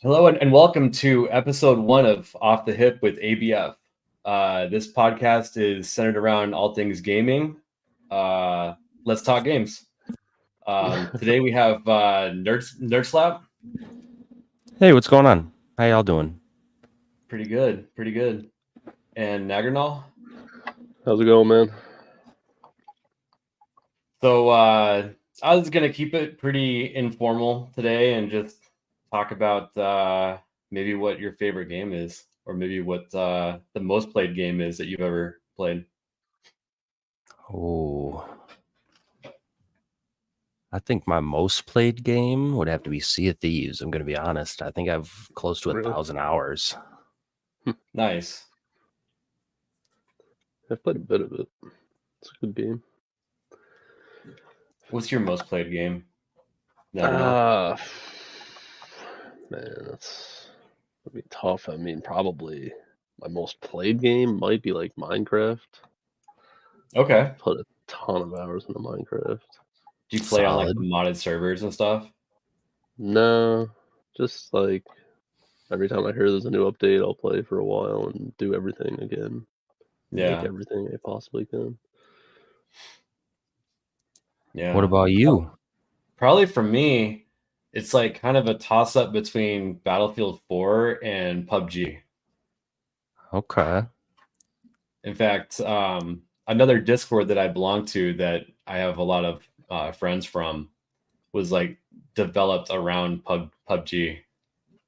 Hello and welcome to episode 1 of Off the Hip with ABF. This podcast is centered around all things gaming. Let's talk games. Today we have Nerd Slap. Hey, what's going on? How y'all doing? Pretty good. And Nagernal. How's it going, man? So I was gonna keep it pretty informal today and just talk about maybe what your favorite game is, or maybe what the most played game is that you've ever played. Oh, I think my most played game would have to be Sea of Thieves. I'm going to be honest. I think I've close to 1,000 hours. Nice. I've played a bit of it. It's a good game. What's your most played game? Man, that's gonna be tough. I mean, probably my most played game might be like Minecraft. Okay. Put a ton of hours into Minecraft. Do you play on like Solid. the modded servers and stuff? No, just like every time I hear there's a new update, I'll play for a while and do everything again. Yeah. Make everything I possibly can. Yeah. What about you? Probably for me, it's like kind of a toss up between Battlefield 4 and PUBG. Okay. In fact, another Discord that I belong to that I have a lot of friends from was like developed around PUBG,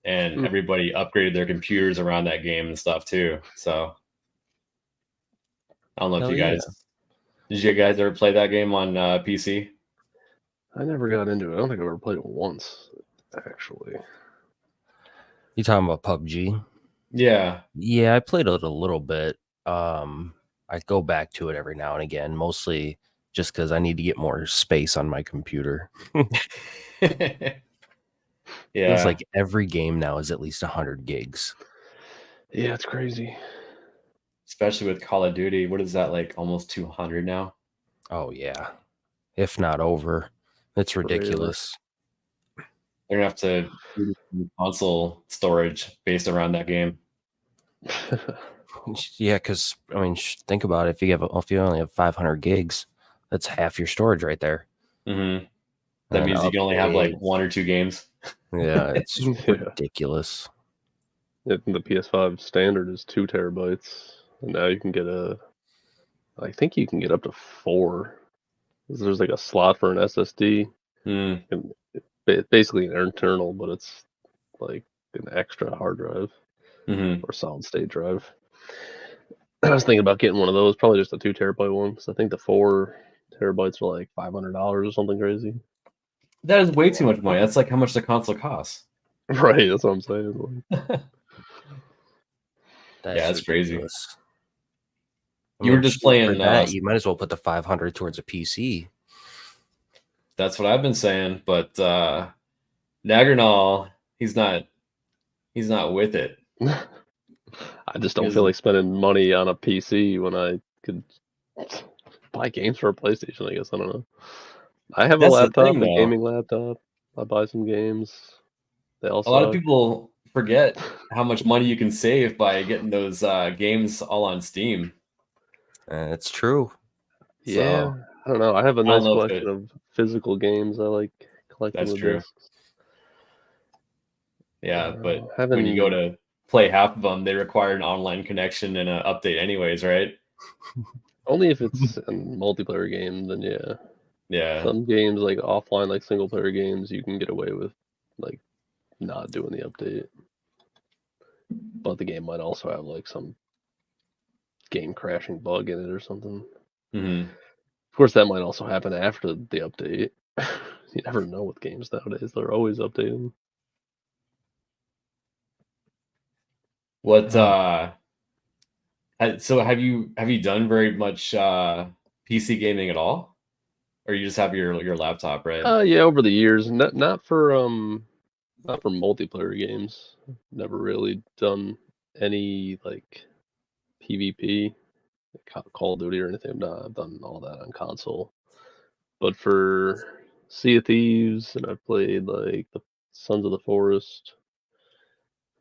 and everybody upgraded their computers around that game and stuff too. So I don't know if Hell you guys did you guys ever play that game on PC? I never got into it. I don't think I've ever played it once, actually. You talking about PUBG? Yeah. Yeah, I played it a little bit. I go back to it every now and again, mostly just because I need to get more space on my computer. Yeah. It's like every game now is at least 100 gigs. Yeah, it's crazy. Especially with Call of Duty. What is that, like almost 200 now? Oh, yeah. If not over. It's ridiculous. They're going to have to do console storage based around that game. Yeah, because I mean, think about it. If you only have 500 gigs, that's half your storage right there. Mm-hmm. That means you can only have like 1 or 2 games. Yeah, it's ridiculous. The PS5 standard is 2 terabytes, and now you can get I think you can get up to 4. There's like a slot for an SSD, and basically an internal, but it's like an extra hard drive or solid state drive. I was thinking about getting one of those, probably just a 2 terabyte one, because I think the 4 terabytes are like $500 or something crazy. That is way too much money. That's like how much the console costs. Right, that's what I'm saying. That's crazy. You were just playing that. You might as well put the 500 towards a PC. That's what I've been saying, but Nagernal, he's not with it. I just don't feel like spending money on a PC when I could buy games for a PlayStation, I guess. I don't know. I have a laptop, a gaming laptop. I buy some games. They also a lot of people forget how much money you can save by getting those games all on Steam. It's true. Yeah, so, I don't know. I have a nice collection of physical games. I like collecting the discs. Yeah, but when you go to play half of them, they require an online connection and an update anyways, right? Only if it's a multiplayer game, then yeah. Yeah. Some games, like offline, like single player games, you can get away with like not doing the update. But the game might also have like some game crashing bug in it or something. Mm-hmm. Of course, that might also happen after the update. You never know with games nowadays; they're always updating. What? So have you done very much PC gaming at all, or you just have your laptop, right? Yeah, over the years, not for multiplayer games. Never really done any like PvP, Call of Duty or anything. No, I've done all that on console. But for Sea of Thieves, and I've played like the Sons of the Forest,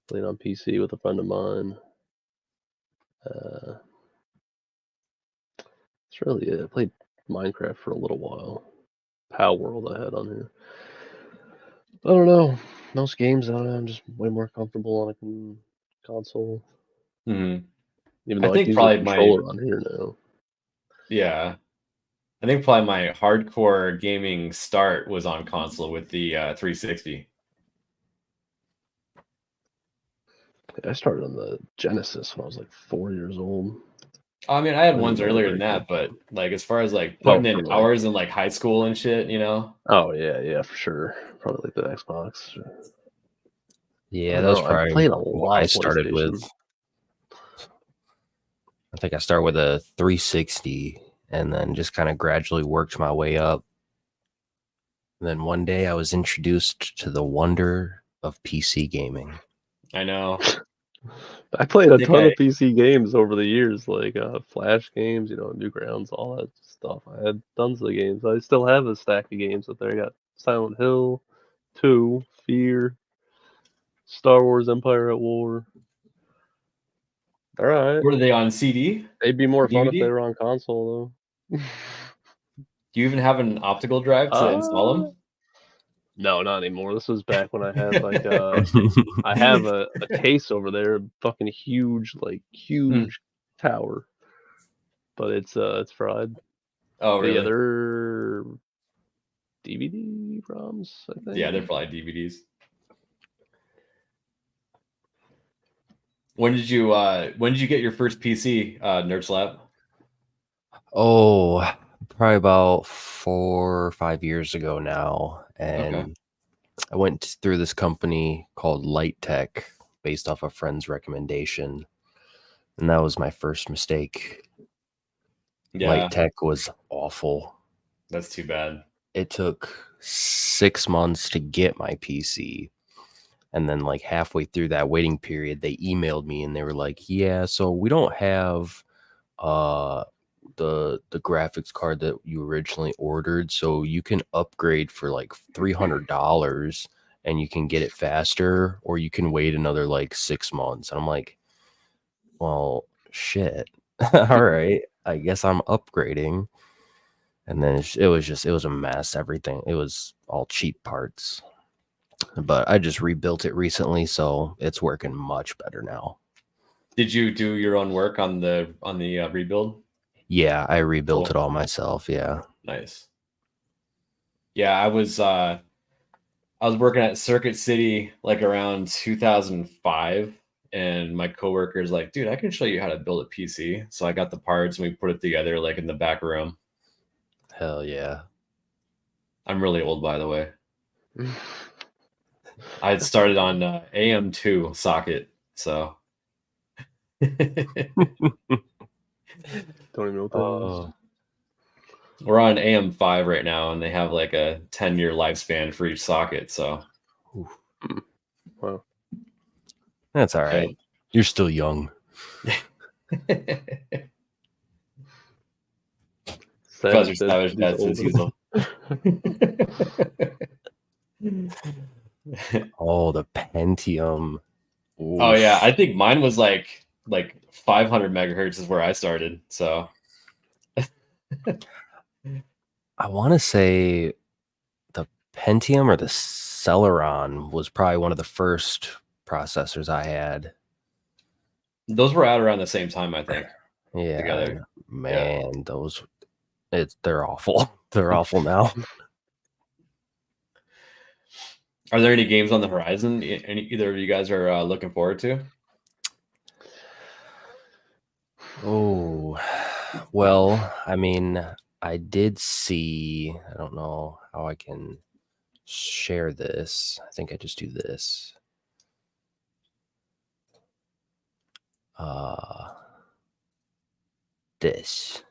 Played on PC with a friend of mine. That's really it. I played Minecraft for a little while. Pow World I had on here. I don't know. Most games, I don't know. I'm just way more comfortable on a console. Mhm. Even I though I can think use a probably controller on here now. yeah. I think probably my hardcore gaming start was on console with the 360. I started on the Genesis when I was like 4 years old. I mean, I had I ones didn't know earlier very than good. that, but like as far as like Oh, putting in from like hours in like high school and shit, you know? oh yeah, for sure. Probably like the Xbox. I Yeah, don't that was know. I probably played a what lot I of started with. PlayStation. I think I started with a 360 and then just kind of gradually worked my way up. And then one day I was introduced to the wonder of PC gaming. I know. I played I a think ton of PC games over the years, like Flash games, Newgrounds, all that stuff. I had tons of games. I still have a stack of games up there. I got Silent Hill, 2, Fear, Star Wars Empire at War. All right. Were they on CD? They'd be more fun if they DVD? were on console, though. Do you even have an optical drive to install them? No, not anymore. This was back when I had like I have a case over there, a fucking huge, like huge tower, but it's fried. Oh, But yeah, really? they're DVD ROMs, I think. Yeah, they're probably DVDs. When did you get your first PC, Nerd Slap? Oh, probably about 4 or 5 years ago now. And Okay. I went through this company called Light Tech based off a friend's recommendation. And that was my first mistake. Yeah, Light Tech was awful. that's too bad. It took 6 months to get my PC. And then like halfway through that waiting period, they emailed me and they were like, yeah, so we don't have the graphics card that you originally ordered, so you can upgrade for like $300 and you can get it faster, or you can wait another like 6 months. And I'm like, well, shit. All right, I guess I'm upgrading. And then it was a mess. Everything, it was all cheap parts, but I just rebuilt it recently, so it's working much better now. Did you do your own work on the rebuild? Yeah, I rebuilt Cool. it all myself. Yeah. Nice. Yeah, I was working at Circuit City like around 2005, and my coworker's like, "Dude, I can show you how to build a PC." So I got the parts and we put it together like in the back room. Hell yeah. I'm really old, by the way. I had started on AM2 socket, so Don't even know what that is. we're on AM5 right now, and they have like a 10-year lifespan for each socket. So, Wow. That's all right. You're still young. Professor Savage, Savage, that's his. He's old. Oh, the Pentium. Oh yeah, I Oof. think mine was like 500 megahertz is where I started. So I want to say the Pentium or the Celeron was probably one of the first processors I had. those were out around the same time, I think. Yeah, Together. man, they're awful. They're awful now. Are there any games on the horizon? Either of you guys are looking forward to? Oh, well, I mean, I did see, I don't know how I can share this. I think I just do this. This.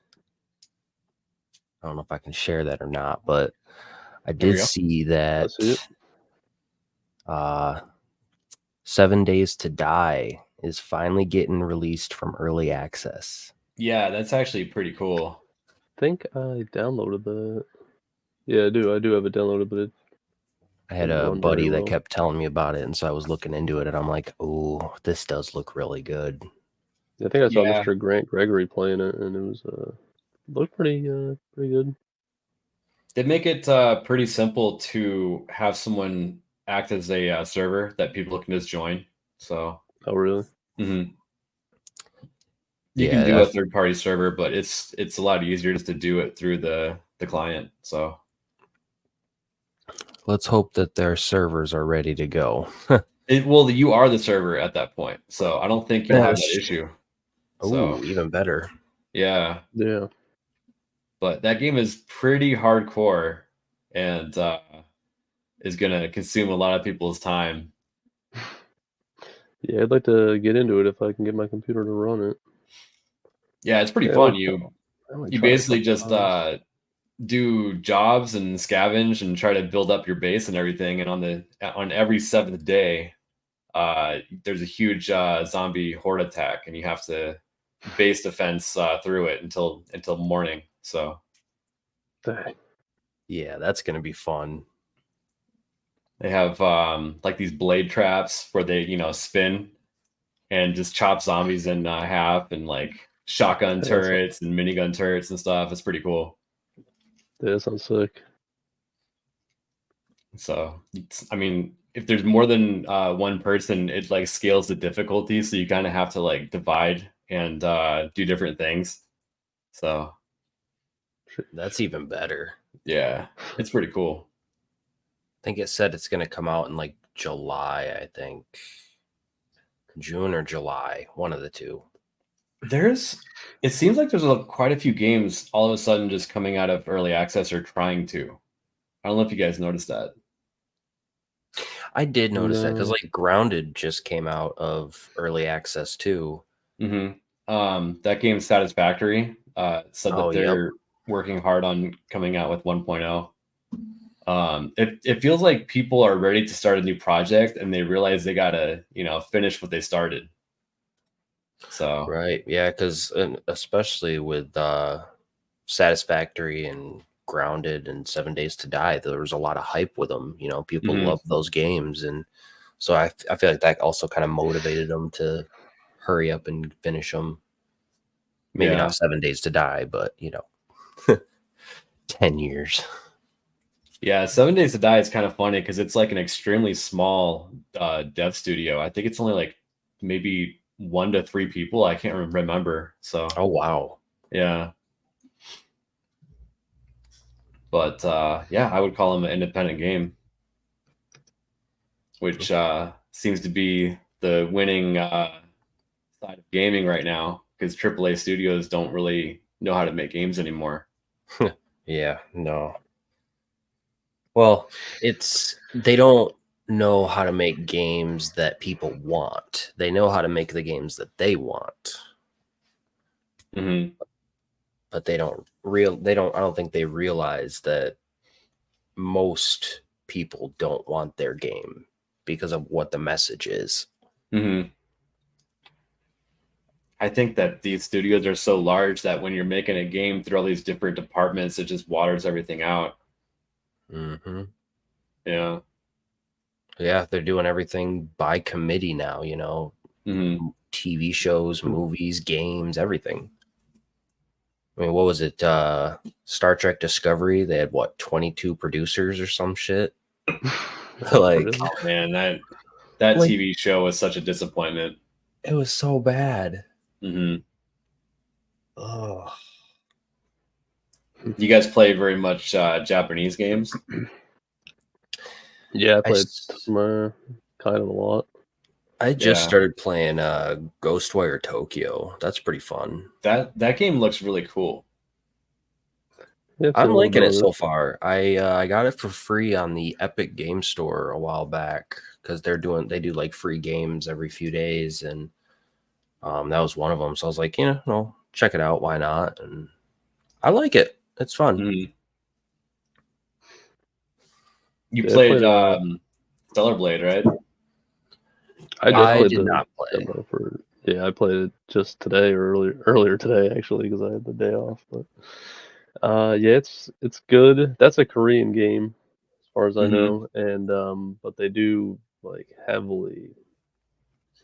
I don't know if I can share that or not, but I There we did go. see that I see it. 7 Days to Die is finally getting released from early access. Yeah, that's actually pretty cool. I think I downloaded that. Yeah, I do. I do have it downloaded, but I had Didn't a run very buddy that well. kept telling me about it, and so I was looking into it, and I'm like, "Oh, this does look really good." I think I saw Yeah. Mr. Grant Gregory playing it, and it was looked pretty good. They make it pretty simple to have someone act as a server that people can just join. So Oh really? you can Yeah, do a third-party server, but it's a lot easier just to do it through the client. So let's hope that their servers are ready to go. well, you are the server at that point, so I don't think you'll have that Yes. issue. Oh, So even better. yeah, Yeah. but that game is pretty hardcore and is gonna consume a lot of people's time. Yeah, I'd like to get into it if I can get my computer to run it. Yeah, it's pretty Yeah, fun. I might You try a basically couple just times. do jobs and scavenge and try to build up your base and everything. And on every seventh day, there's a huge zombie horde attack, and you have to base defense through it until morning. So Dang. Yeah, that's gonna be fun. they have like these blade traps where they spin and just chop zombies in half, and like shotgun turrets and minigun turrets and stuff. It's pretty cool. Yeah, that sounds sick. So I mean, if there's more than one person, it like scales the difficulty, so you kind of have to like divide and do different things. So That's even better. yeah, it's pretty cool. I think it said it's gonna come out in like July, I think. June or July, one of the two. It seems like there's quite a few games all of a sudden just coming out of early access or trying to. I don't know if you guys noticed that. I did notice that because No. like Grounded just came out of early access too. That game Satisfactory said that Oh, yep. they're working hard on coming out with 1.0. It feels like people are ready to start a new project and they realize they gotta finish what they started. So Right. Yeah, because especially with Satisfactory and Grounded and 7 Days to Die, there was a lot of hype with them. You know, people love those games. And so I feel like that also kind of motivated them to hurry up and finish them. Maybe yeah, not 7 Days to Die, but, 10 years. yeah. 7 Days to Die is kind of funny because it's like an extremely small dev studio. I think it's only like maybe 1 to 3 people. I can't remember. So Oh, wow. yeah. But yeah, I would call them an independent game, which seems to be the winning side of gaming right now because AAA studios don't really know how to make games anymore. Yeah, no. Well, they don't know how to make games that people want. They know how to make the games that they want. But I don't think they realize that most people don't want their game because of what the message is. I think that these studios are so large that when you're making a game through all these different departments, it just waters everything out. Mm-hmm. Yeah. Yeah, they're doing everything by committee now, TV shows, movies, games, everything. I mean, what was it? Star Trek Discovery, they had 22 producers or some shit? Like, oh man, that like, TV show was such a disappointment. it was so bad. Oh. You guys play very much Japanese games? Yeah, I played kind of a lot. I just started playing Ghostwire Tokyo. That's pretty fun. That game looks really cool. Yeah, I'm liking it so far. I got it for free on the Epic Game Store a while back because they do like free games every few days, and that was one of them. So I was like, check it out. Why not? And I like it. It's fun. You played Stellar Blade, right? I did not play. I played it just today or earlier today actually because I had the day off. But yeah, it's good. That's a Korean game, far as I Mhm. know, and but they do like heavily.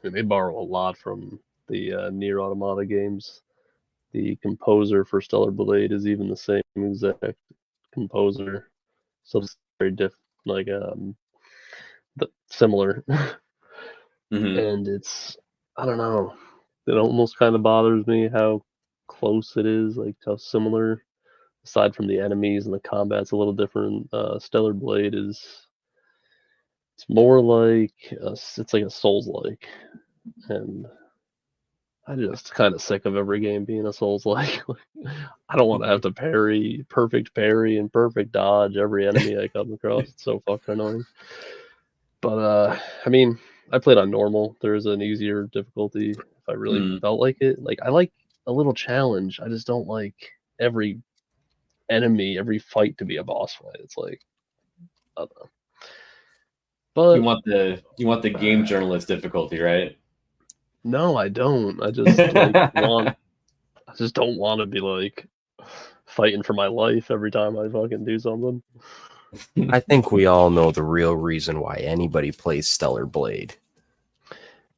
They borrow a lot from the Nier Automata games. The composer for Stellar Blade is even the same exact composer, so it's very like similar. Mhm. And it's, I don't know, it almost kind of bothers me how close it is, like how similar. Aside from the enemies and the combat's a little different. Stellar Blade it's more like it's like a Souls-like, and I'm just kind of sick of every game being a Souls-like. I don't want to have to perfect parry, and perfect dodge every enemy I come across. It's so fucking annoying. But I mean, I played on normal. There's an easier difficulty if I really felt like it. Like I like a little challenge. I just don't like every enemy, every fight to be a boss fight. It's like, I don't know. But You want the game journalist difficulty, right? no, I don't. I just like I just don't want to be like fighting for my life every time I fucking do something. I think we all know the real reason why anybody plays Stellar Blade.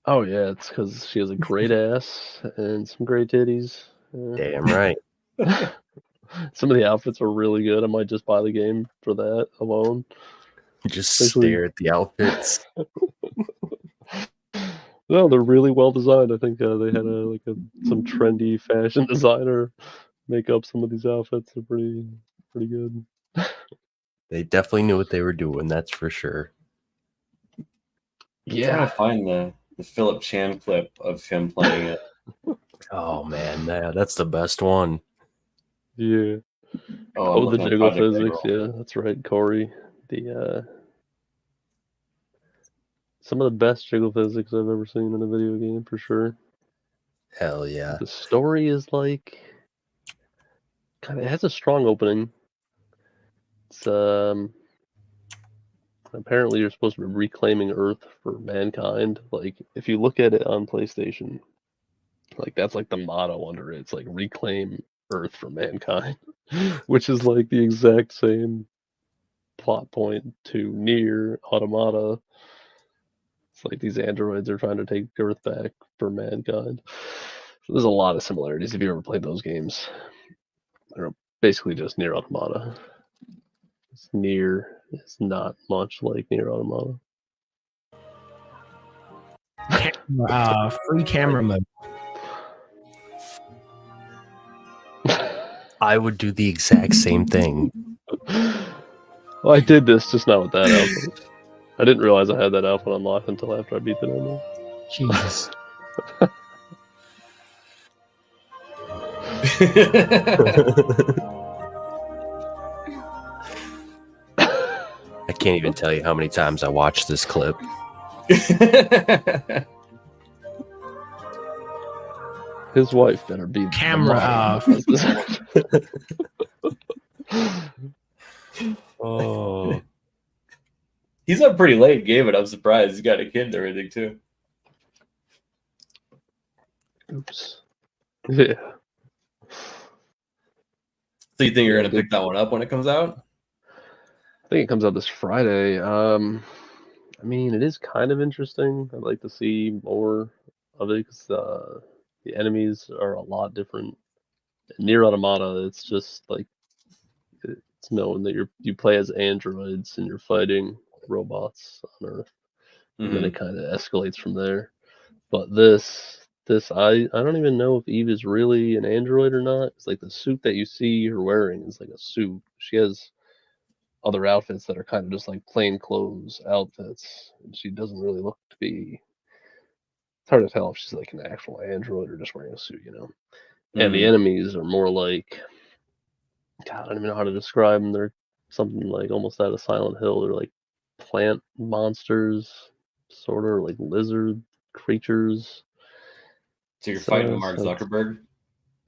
Oh yeah, it's because she has a great ass and some great titties. Damn right. Some of the outfits are really good. I might just buy the game for that alone. Just Especially- stare at the outfits. No, they're really well designed. I think they had some trendy fashion designer make up some of these outfits. They're pretty good. They definitely knew what they were doing, that's for sure. I'm trying to find the Philip Chan clip of him playing it. Oh man, that's the best one. Yeah. Oh, The jiggle physics. Yeah, that's right, Corey. Some of the best jiggle physics I've ever seen in a video game, for sure. Hell yeah. The story is like, kind of, it has a strong opening. It's apparently you're supposed to be reclaiming Earth for mankind. Like, if you look at it on PlayStation, like that's like the motto under it. It's like reclaim Earth for mankind, which is like the exact same plot point to Nier Automata. It's like these androids are trying to take Earth back for mankind. So there's a lot of similarities if you ever played those games. They're basically just Nier Automata. Nier is not much like Nier Automata. Free camera mode. I would do the exact same thing. Well, I did this, just not with that outfit. I didn't realize I had that outfit unlocked until after I beat the demo. Jesus. I can't even tell you how many times I watched this clip. His wife better be Camera off. Oh, He's up pretty late game, but I'm surprised he's got a kid and everything too. Oops. Yeah. So you think you're gonna pick that one up when it comes out? I think it comes out this Friday. I mean, it is kind of interesting. I'd like to see more of it because the enemies are a lot different. Near Automata, it's just like it's known that you play as androids and you're fighting robots on Earth, and then it kind of escalates from there. But this I don't even know if Eve is really an android or not. It's like the suit that you see her wearing is like a suit. She has other outfits that are kind of just like plain clothes outfits, and she doesn't really look to be. It's hard to tell if she's like an actual android or just wearing a suit, you know. And the enemies are more like, God, I don't even know how to describe them. They're something like almost out of Silent Hill. They're like plant monsters, sort of like lizard creatures. So you're fighting Mark Zuckerberg?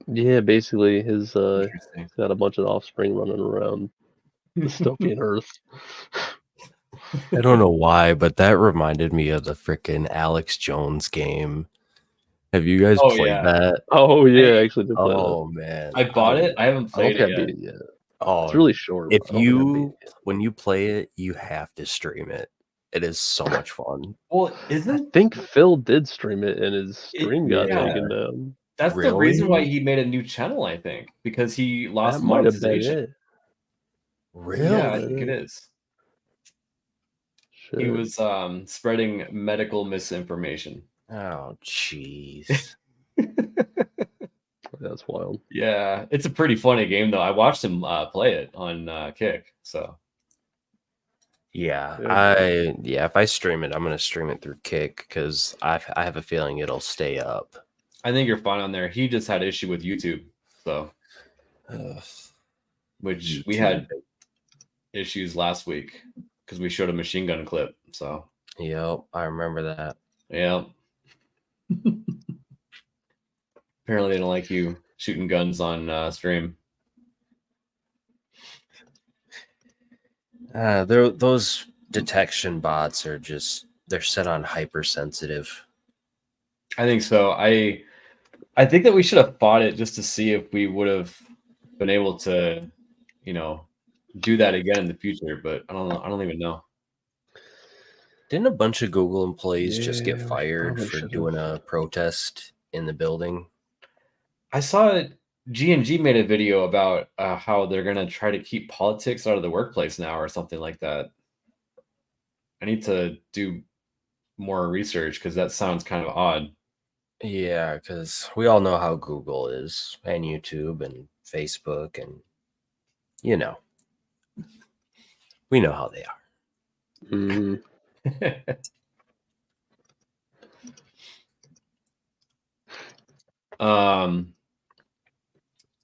Yeah, basically he's Interesting. got a bunch of offspring running around dystopian Earth. I don't know why, but that reminded me of the freaking Alex Jones game. Have you guys played that? Oh yeah, I actually did play that. Oh man, I bought it. I haven't I don't played think it I yet. beat it yet. Oh, It's really short. if I don't think I'd be. when you play it, you have to stream it. It is so much fun. Well, I isn't think Phil did stream it, and his it? stream got Yeah, taken down. that's the reason why Really? he made a new channel. I think because he lost That might have been monetization. it. Yeah, I Really? think it is. Shit. He was spreading medical misinformation. Oh, jeez. That's wild. Yeah, it's a pretty funny game though. I watched him play it on Kick. So Yeah, Yeah. if I stream it, I'm gonna stream it through Kick because I have a feeling it'll stay up. I think you're fine on there. He just had issue with YouTube, so which we had issues last week because we showed a machine gun clip. So Yep, I remember that. yeah. Apparently, they don't like you shooting guns on stream. Those detection bots are they're set on hypersensitive. I think so. I think that we should have fought it just to see if we would have been able to, do that again in the future. But I don't know. I don't even know. Didn't a bunch of Google employees just get Yeah, we fired probably for should've. doing a protest in the building? I saw G&G made a video about how they're gonna try to keep politics out of the workplace now, or something like that. I need to do more research because that sounds kind of odd. Yeah, because we all know how Google is, and YouTube, and Facebook, and we know how they are. Mhm.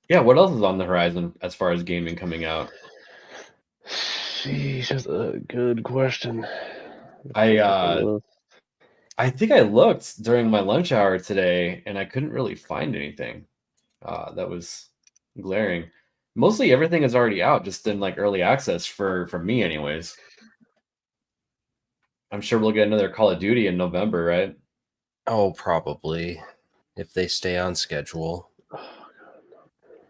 Yeah, what else is on the horizon as far as gaming coming out? Sheesh, that's a good question. I think I looked during my lunch hour today and I couldn't really find anything that was glaring. Mostly everything is already out, just in like early access for me anyways. I'm sure we'll get another Call of Duty in November, right? Oh, probably, if they stay on schedule.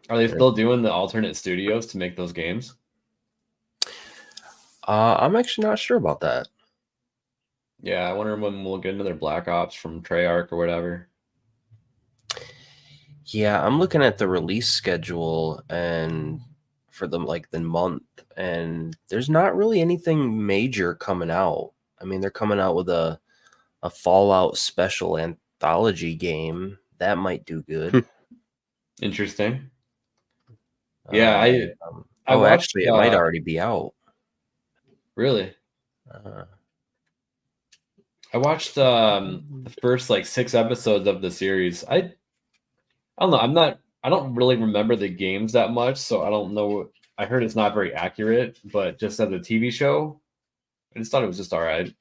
Are they still doing the alternate studios to make those games? I'm actually not sure about that. Yeah, I wonder when we'll get another Black Ops from Treyarch or whatever. Yeah, I'm looking at the release schedule and for them like the month, and there's not really anything major coming out. I mean, they're coming out with a Fallout special anthology game that might do good. Interesting. Yeah, I oh, watched, actually, it might already be out. Really? I watched the first like 6 episodes of the series. I don't know. I don't really remember the games that much, so I don't know. I heard it's not very accurate, but just as a TV show, I just thought it was just all right.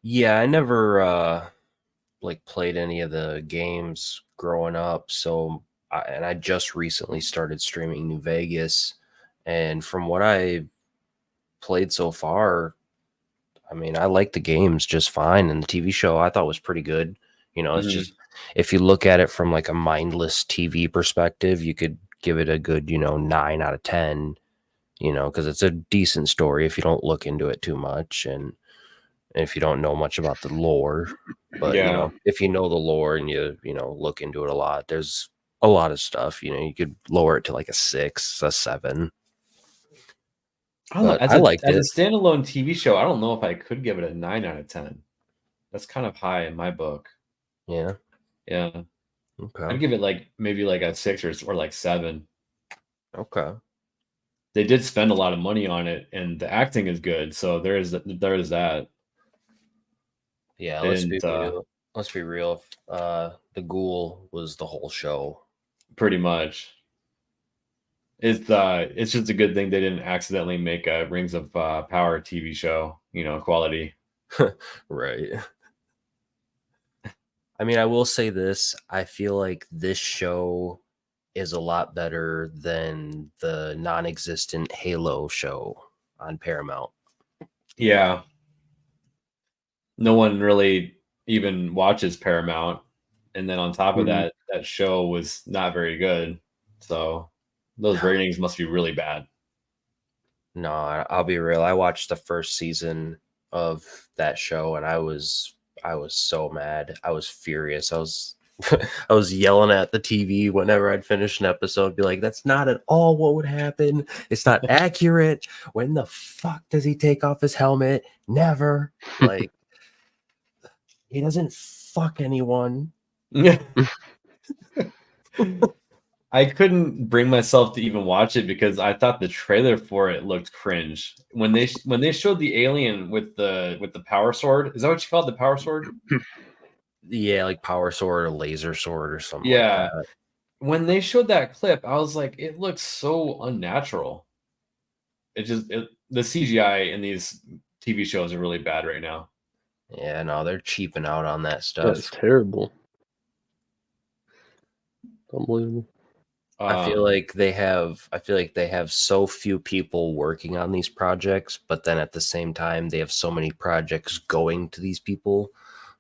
Yeah, I never like played any of the games growing up, so I just recently started streaming New Vegas, and from what I played so far, I mean, I like the games just fine, and the TV show I thought was pretty good. It's just if you look at it from like a mindless TV perspective, you could give it a good 9 out of 10. Because it's a decent story if you don't look into it too much, and if you don't know much about the lore. But Yeah. if you know the lore and you look into it a lot, there's a lot of stuff. You could lower it to like a 6, a 7. I don't know. But I liked as it. a standalone TV show, I don't know if I could give it a 9 out of 10. That's kind of high in my book. Yeah. Yeah. Okay. I'd give it like maybe like a 6 or like 7. Okay. They did spend a lot of money on it, and the acting is good. So there is that. Yeah, let's be real. Let's be real. The Ghoul was the whole show. Pretty much. It's just a good thing they didn't accidentally make a Rings of Power TV show, quality. Right. I mean, I will say this. I feel like this show is a lot better than the non-existent Halo show on Paramount. Yeah. No one really even watches Paramount. And then on top of that show was not very good. So Those ratings must be really bad. No, I'll be real. I watched the first season of that show and I was so mad. I was furious. I was I was yelling at the TV whenever I'd finish an episode, be like, that's not at all what would happen. It's not accurate. When the fuck does he take off his helmet? Never. Like, he doesn't fuck anyone. I couldn't bring myself to even watch it because I thought the trailer for it looked cringe. When they showed the alien with the power sword, is that what you call it, the power sword? Yeah, like power sword or laser sword or something like Yeah. that. When they showed that clip, I was like, it looks so unnatural. The CGI in these TV shows are really bad right now. Yeah, no, they're cheaping out on that That's stuff. terrible. Unbelievable. I feel like they have so few people working on these projects, but then at the same time they have so many projects going to these people.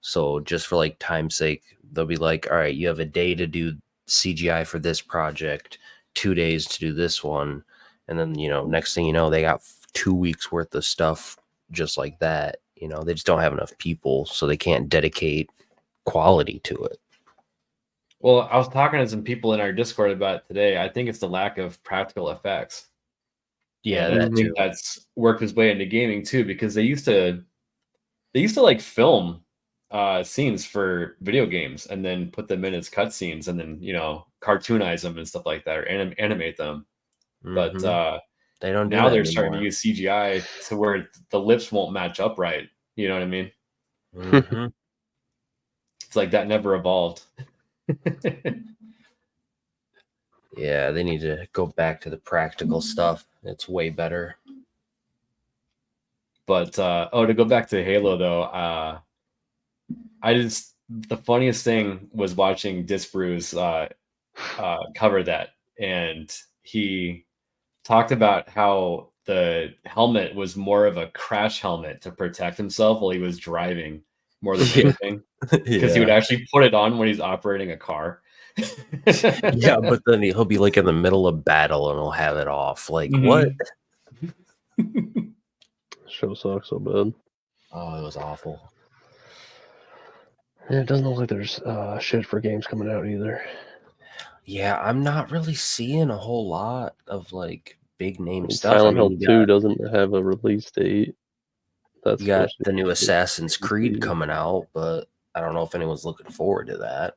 So just for like time's sake, they'll be like, all right, you have a day to do CGI for this project, 2 days to do this one. And then, next thing you know, they got 2 weeks worth of stuff just like that. They just don't have enough people, so they can't dedicate quality to it. Well, I was talking to some people in our Discord about it today. I think it's the lack of practical effects. Yeah, And I that think too. that's worked its way into gaming too, because they used to like film scenes for video games and then put them in as cutscenes and then cartoonize them and stuff like that, or animate them. But They don't do now that they're starting to anymore. use CGI to where the lips won't match up right. You know what I mean? It's like that never evolved. Yeah, they need to go back to the practical stuff. It's way better. But to go back to Halo though, the funniest thing was watching Disbrews cover that, and he talked about how the helmet was more of a crash helmet to protect himself while he was driving more than anything, because he would actually put it on when he's operating a car. Yeah, but then he'll be like in the middle of battle and he'll have it off. Like, what? Show sucks so bad. Oh, it was awful. And it doesn't look like there's shit for games coming out either. Yeah, I'm not really seeing a whole lot of like big name stuff. Silent Hill you 2 doesn't have a release date. That's you got supposed to the new be Assassin's Creed 2023. coming out, but I don't know if anyone's looking forward to that.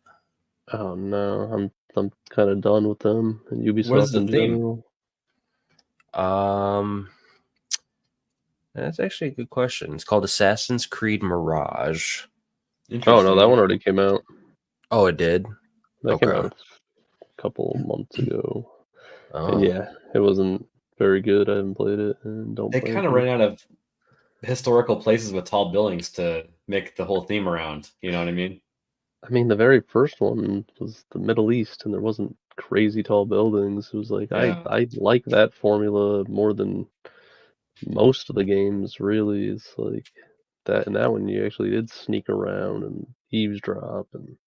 Oh no, I'm kind of done with them and Ubisoft What is the in theme? general. That's actually a good question. It's called Assassin's Creed Mirage. Oh no, that one already came out. Oh, it did? That came out a couple months ago. Oh. And yeah, it wasn't very good. I haven't played it and don't They play kind of ran out of historical places with tall buildings to make the whole theme around. You know what I mean? I mean, the very first one was the Middle East, and there wasn't crazy tall buildings. It was like I like that formula more than most of the games. Really, it's like that. And that one you actually did sneak around and eavesdrop, and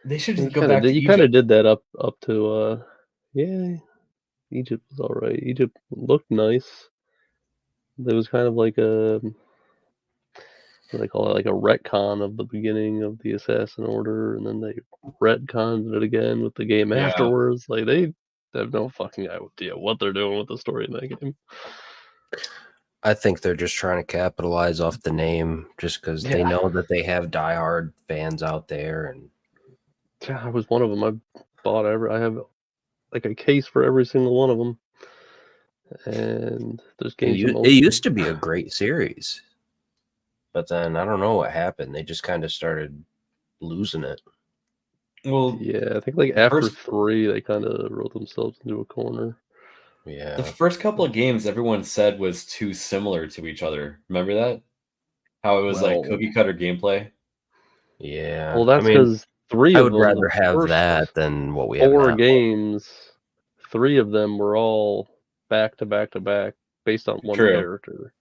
They should you just go kind back to of Egypt. did that up to yeah. Egypt was all right. Egypt looked nice. There was kind of like a what do they call it, like a retcon of the beginning of the Assassin Order, and then they retconned it again with the game Yeah. afterwards. Like they have no fucking idea what they're doing with the story in that game. I think they're just trying to capitalize off the name, just because they know that they have diehard fans out there. And I was one of them. I have like a case for every single one of them. And there's games from it used to be a great series, but then I don't know what happened. They just kind of started losing it. Well, yeah, I think like after 3, they kind of wrote themselves into a corner. Yeah. The first couple of games everyone said was too similar to each other. Remember that? How it was like cookie cutter gameplay? Yeah. Well, that's because 3 I of would them, rather have that than what we have 4 now. games, 3 of them were all back to back to back based on one character.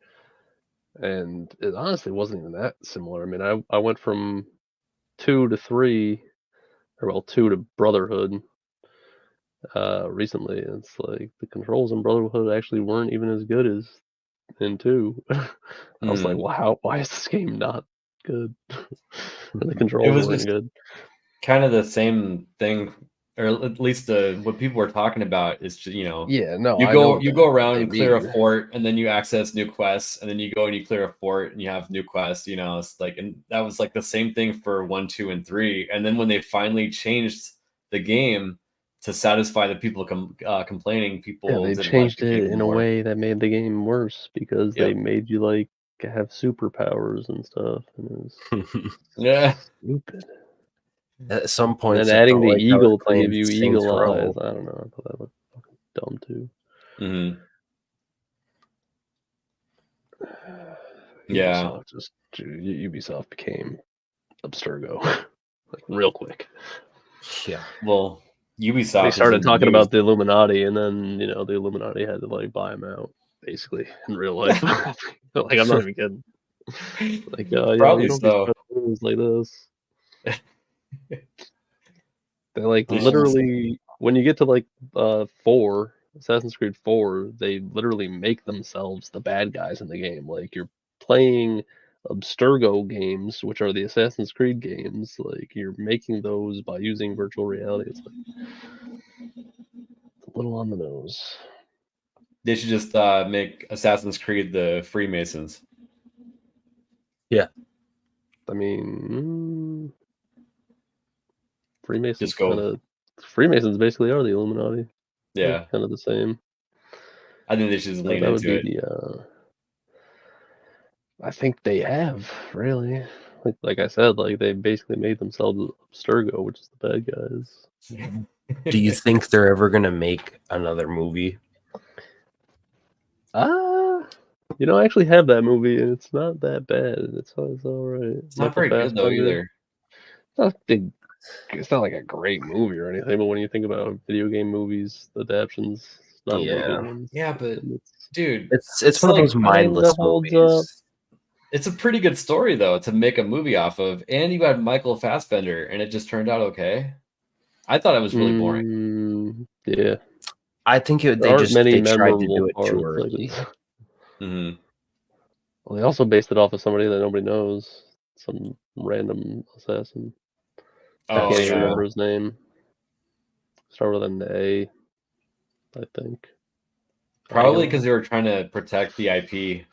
And it honestly wasn't even that similar. I mean, I went from 2 to 3, or well, 2 to Brotherhood, recently. It's like the controls in Brotherhood actually weren't even as good as in 2. I was like, wow, why is this game not good? And the It controls was weren't just good. kind of the same thing, or at least what people were talking about is just, Yeah, no, you I know go around they and clear a mean. fort, and then you access new quests, and then you go and you clear a fort and you have new quests. It's like, and that was like the same thing for 1, 2, and 3. And then when they finally changed the game to satisfy the people complaining, Yeah, people they didn't like changed the game it in a anymore. way that made the game worse because they Yep. made you like have superpowers and stuff, and it was Yeah. stupid. At some And points, then it adding felt the like I was eagle to give playing you Saints eagle eyes, Row. I don't know. I thought that looked fucking dumb too. Hmm. Yeah. Ubisoft became Abstergo like real quick. Yeah. Well, They Ubisoft is started in the talking news. about the Illuminati, and then the Illuminati had to like buy them out, basically in real life. Like I'm not even kidding. Like yeah, Probably you don't be so. spreading rumors like this. They like They should just- literally when you get to like 4, Assassin's Creed 4, they literally make themselves the bad guys in the game. Like you're playing Abstergo games, which are the Assassin's Creed games. Like you're making those by using virtual reality. It's like a little on the nose. They should just make Assassin's Creed the Freemasons. I mean, Freemasons Just go. kind of Freemasons basically are the Illuminati. Yeah, Kind of the same. I think they should just lean That would into be it. the. I think they have really. Like I said, like they basically made themselves Abstergo, which is the bad guys. Do you think they're ever gonna make another movie? I actually have that movie, and it's not that bad. It's all right. It's not very good though either. Not big. It's not like a great movie or anything, but when you think about video game movies, the adaptions, it's not a really good one. Yeah, but And dude, It's one of those mindless holds movies. it's a pretty good story though to make a movie off of, and you had Michael Fassbender, and it just turned out okay. I thought it was really boring. Yeah, I think there they aren't many tried to memorable do it too parts. early. Hmm. Well, they also based it off of somebody that nobody knows, some random assassin. I Oh can't even yeah, remember his name. Start with an A, I think. probably because they were trying to protect the IP,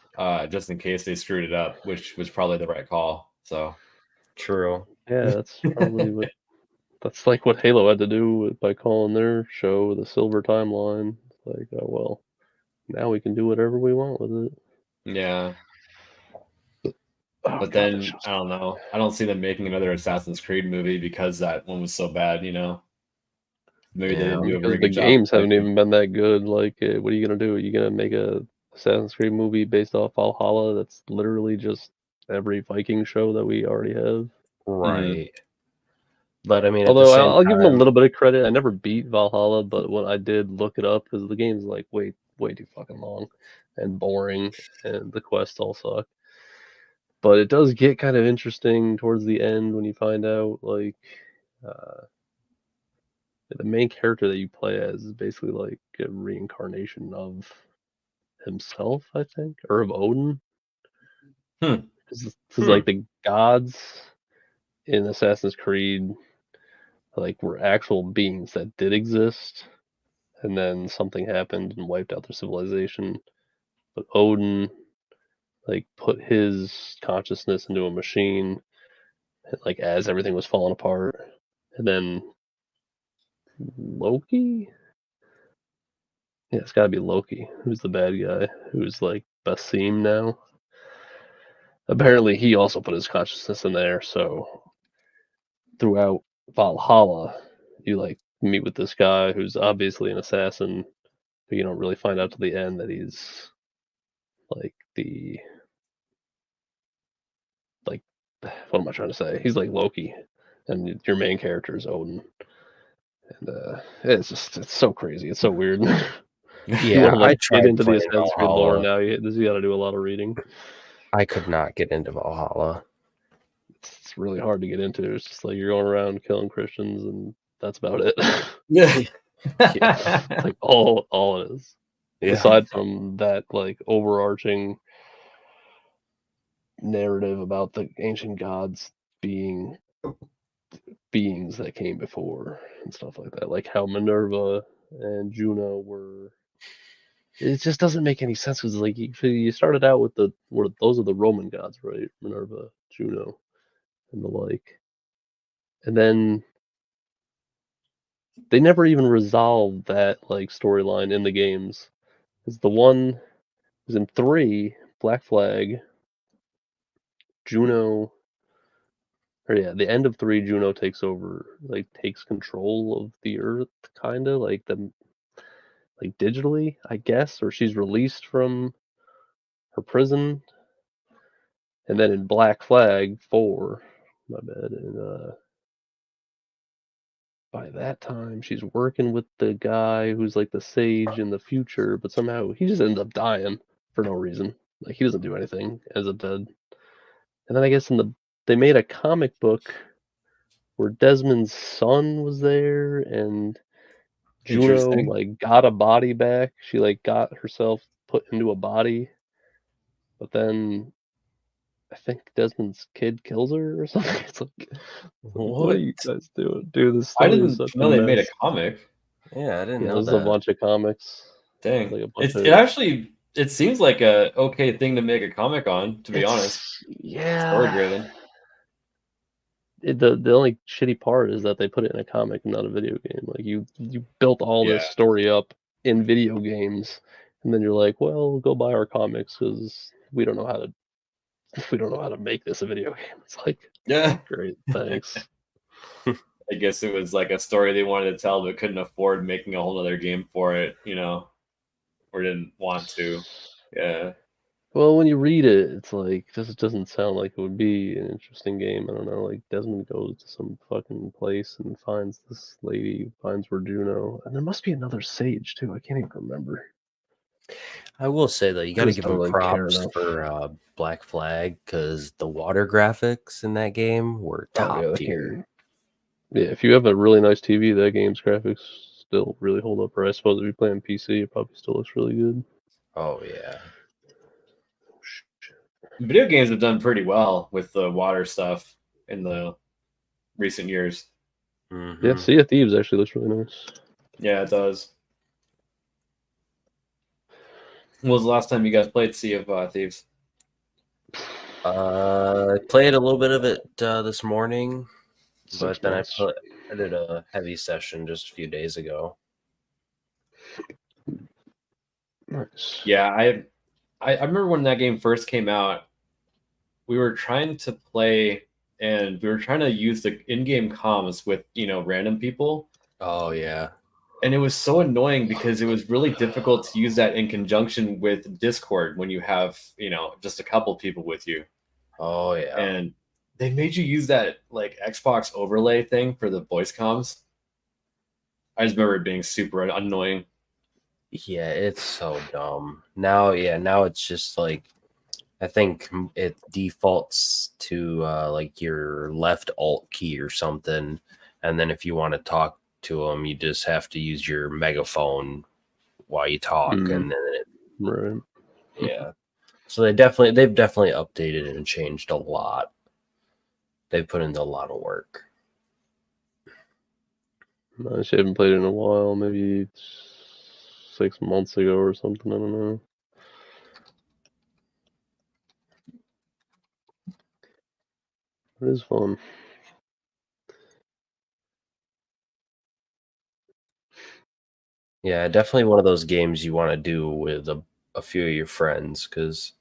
just in case they screwed it up, which was probably the right call. So True. Yeah, that's probably what. That's like what Halo had to do by calling their show the Silver Timeline. It's like, oh well, now we can do whatever we want with it. yeah. Oh But god, then I don't know. I don't see them making another Assassin's Creed movie because that one was so bad. Maybe they didn't do a very because the good job. games haven't even been that good. Like, what are you gonna do? Are you gonna make a Assassin's Creed movie based off Valhalla? That's literally just every Viking show that we already have. Right. But I mean, at the Although same I'll give them a time, little bit of credit. I never beat Valhalla, but when I did look it up, because the game's like way too fucking long and boring, and the quests all suck. But it does get kind of interesting towards the end when you find out like the main character that you play as is basically like a reincarnation of himself, I think, or of Odin. Because like the gods in Assassin's Creed like were actual beings that did exist, and then something happened and wiped out their civilization. But Odin like put his consciousness into a machine, like as everything was falling apart, and then Loki. Yeah, it's got to be Loki, who's the bad guy, who's like Basim now. Apparently, he also put his consciousness in there. So throughout Valhalla, you like meet with this guy who's obviously an assassin, but you don't really find out till the end that he's like what am I trying to say? He's like Loki, and your main character is Odin, and it's so crazy. It's so weird. You yeah, want to I like get tried into the playing Assassin's Creed lore Valhalla. now. You got to do a lot of reading. I could not get into Valhalla. It's really hard to get into. It's just like you're going around killing Christians, and that's about it. Yeah. It's like all it is. Yeah. Aside from that, like, overarching narrative about the ancient gods being beings that came before and stuff like that, like how Minerva and Juno were. It just doesn't make any sense because, like, you started out with those are the Roman gods, right? Minerva, Juno, and the like, and then they never even resolved that, like, storyline in the games. Because the one was in 3, Black Flag, Juno, or yeah, the end of 3, Juno takes over, like, takes control of the Earth, kind of like digitally, I guess, or she's released from her prison. And then in Black Flag 4, my bad, and by that time she's working with the guy who's like the sage in the future, but somehow he just ends up dying for no reason. Like, he doesn't do anything, ends up dead. And then I guess they made a comic book where Desmond's son was there, and Juno Interesting. like got a body back. She like got herself put into a body, but then I think Desmond's kid kills her or something. It's like, what are you guys doing? Dude, this I story is didn't such a know they made a mess. comic. Yeah, I didn't Yeah, know this is a that. bunch of comics. Dang. Like a bunch It actually it seems like a okay thing to make a comic on, to be honest. Yeah. Story driven. The only shitty part is that they put it in a comic and not a video game. Like, you built all this Yeah. story up in video games, and then you're like, well, go buy our comics because we don't know how to make this a video game. It's like, Yeah. great, thanks. I guess it was like a story they wanted to tell but couldn't afford making a whole other game for it, or didn't want to. Yeah. Well, when you read it, it's like, this doesn't sound like it would be an interesting game. I don't know. Like, Desmond goes to some fucking place and finds this lady, finds where Juno, and there must be another sage too. I can't even remember. I will say though, you got to Just give don't them really care props enough. for Black Flag because the water graphics in that game were top Oh, yeah, that tier. game. Yeah, if you have a really nice TV, that game's graphics still really hold up. Or I suppose if you play on PC, it probably still looks really good. Oh yeah. Video games have done pretty well with the water stuff in the recent years. Mm-hmm. Yeah, Sea of Thieves actually looks really nice. Yeah, it does. When was the last time you guys played Sea of Thieves? I played a little bit of it this morning, 6 but then months. I did a heavy session just a few days ago. Nice. Yeah, I remember when that game first came out, we were trying to play and we were trying to use the in-game comms with, random people. Oh yeah. And it was so annoying because it was really difficult to use that in conjunction with Discord when you have, just a couple people with you. Oh yeah. And they made you use that like Xbox overlay thing for the voice comms. I just remember it being super annoying. Yeah, it's so dumb. Now it's just like I think it defaults to like your left alt key or something, and then if you want to talk to them, you just have to use your megaphone while you talk, and then Right. yeah. So they've definitely updated it and changed a lot. They've put into a lot of work. I actually haven't played it in a while, maybe 6 months ago or something. I don't know. It is fun. Yeah, definitely one of those games you want to do with a few of your friends because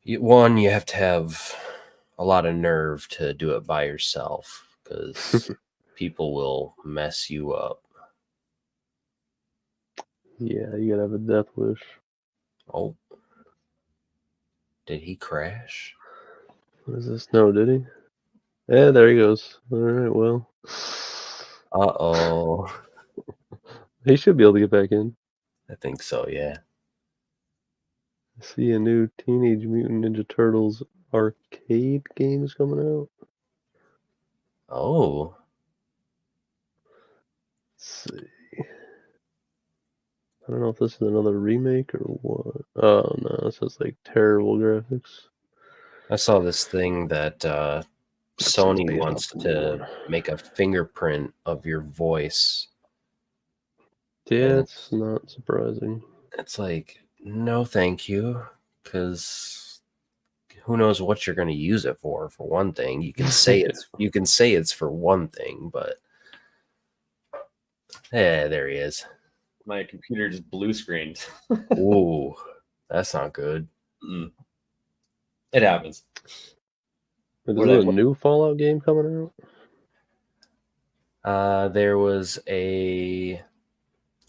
one, you have to have a lot of nerve to do it by yourself because people will mess you up. Yeah, you gotta have a death wish. Oh, did he crash? What is this? No, did he? Yeah, there he goes. Alright, well. Uh-oh. He should be able to get back in. I think so, yeah. I see a new Teenage Mutant Ninja Turtles arcade game is coming out. Oh. Let's see. don't know if this is another remake or what. Oh no, this is like terrible graphics. I saw this thing that It's Sony based wants off the new to one. make a fingerprint of your voice. Yeah, And it's not surprising. it's like, no, thank you, because who knows what you're going to use it for? For one thing, you can say it's for one thing, but there he is. My computer just blue screened. Ooh, that's not good. It happens. Is What there I- a new Fallout game coming out? There was a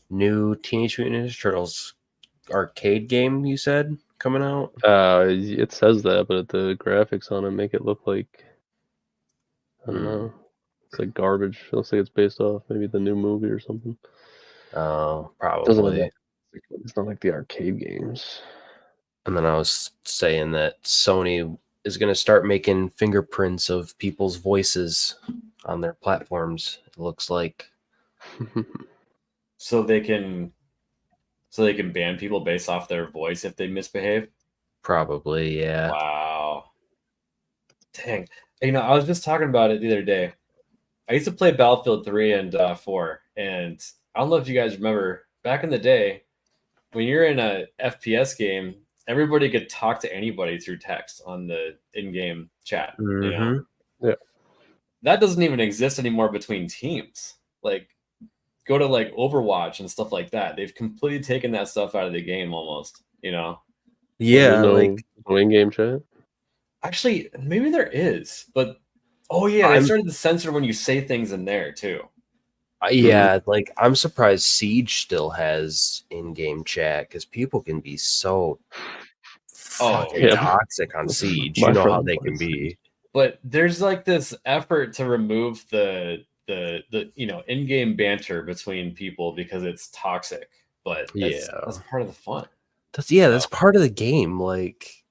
new Teenage Mutant Ninja Turtles arcade game, you said, coming out? It says that, but the graphics on it make it look like, I don't know. It's like garbage. It looks like it's based off maybe the new movie or something. Oh, Doesn't have probably. that. It's not like the arcade games. And then I was saying that Sony is going to start making fingerprints of people's voices on their platforms. It looks like. So they can ban people based off their voice if they misbehave. Probably, yeah. Wow. Dang. I was just talking about it the other day. I used to play Battlefield 3 and 4, and I don't know if you guys remember back in the day when you're in a FPS game, everybody could talk to anybody through text on the in-game chat. Yeah. That doesn't even exist anymore between teams. Like, go to like Overwatch and stuff like that. They've completely taken that stuff out of the game almost. Well, Yeah, there's no in-game chat. Actually, maybe there is, but they started to censor when you say things in there too. Yeah, like I'm surprised Siege still has in-game chat because people can be so fucking toxic on Siege. You know how they can be. But there's like this effort to remove the in-game banter between people because it's toxic. But that's part of the fun. That's part of the game. Like,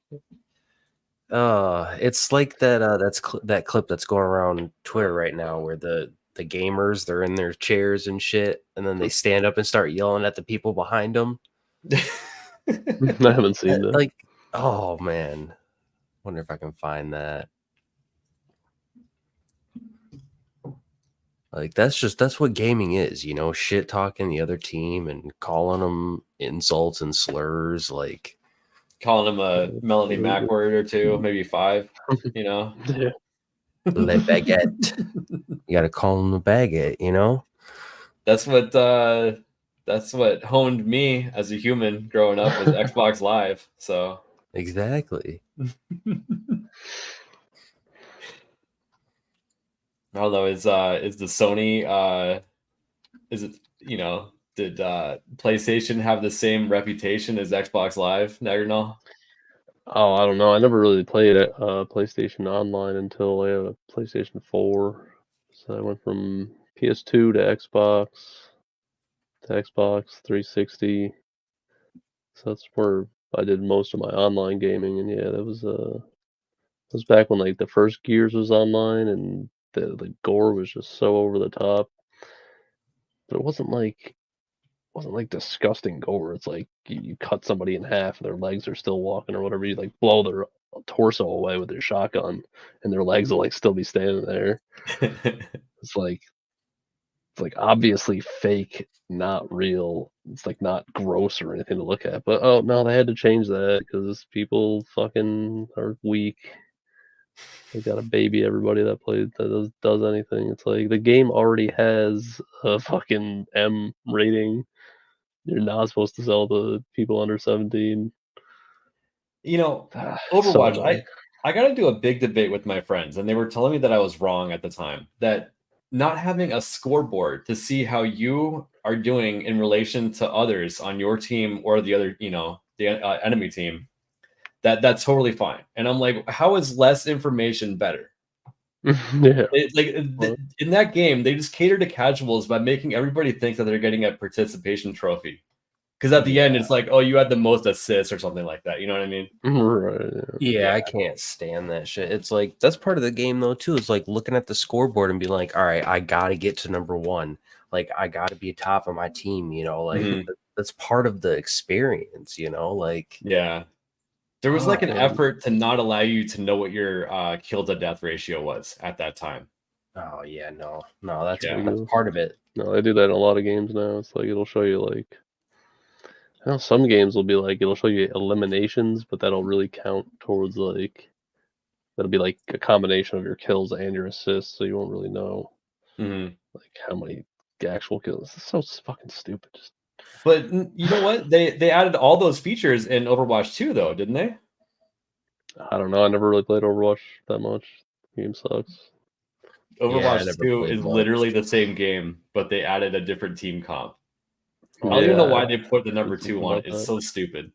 it's like that clip that's going around Twitter right now where the gamers, they're in their chairs and shit, and then they stand up and start yelling at the people behind them. I haven't seen that. Like, oh man, wonder if I can find that. Like, that's what gaming is, shit talking the other team and calling them insults and slurs, like calling them a Melody Mac word or two, maybe 5, Yeah. Le baguette. You gotta call them a baguette, That's what honed me as a human growing up was Xbox Live. So exactly. I don't know. Is the Sony? Is it Did PlayStation have the same reputation as Xbox Live? Nagarnal? Oh, I don't know. I never really played PlayStation Online until I had a PlayStation 4. So I went from PS2 to Xbox 360. So that's where I did most of my online gaming, and yeah, that was back when like the first Gears was online, and the gore was just so over the top. But it wasn't like disgusting gore. It's like you cut somebody in half and their legs are still walking or whatever. You like blow their torso away with your shotgun and their legs will like still be standing there. It's like obviously fake, not real. It's like not gross or anything to look at. But oh no, they had to change that because people fucking are weak. They gotta baby everybody that does anything. It's like the game already has a fucking M rating. You're not supposed to sell to people under 17. Overwatch, So I got into a big debate with my friends, and they were telling me that I was wrong at the time. That not having a scoreboard to see how you are doing in relation to others on your team or the other, the enemy team, that's totally fine. And I'm like, how is less information better? yeah. In that game, they just cater to casuals by making everybody think that they're getting a participation trophy. Because at the end, it's like, oh, you had the most assists or something like that. You know what I mean? Right. Yeah, I can't stand that shit. It's like, that's part of the game, though, too. It's like looking at the scoreboard and being like, all right, I got to get to number 1. Like, I got to be top of my team, like that's part of the experience, you know. Like, Yeah. There was like an Oh. effort to not allow you to know what your kill to death ratio was at that time. oh yeah, no, that's Yeah. that's part of it. No, they do that in a lot of games now. It's like it'll show you like, I know some games will be like it'll show you eliminations, but that'll really count towards like that'll be like a combination of your kills and your assists, so you won't really know Mhm. like how many actual kills. It's so fucking stupid. Just But you know what? They added all those features in Overwatch 2, though, didn't they? I don't know. I never really played Overwatch that much. The game sucks. Yeah, I Overwatch never 2 played is much. literally the same game, but they added a different team comp. I don't Yeah, even know why they put the number heard 2 something on it. about It's that. so stupid.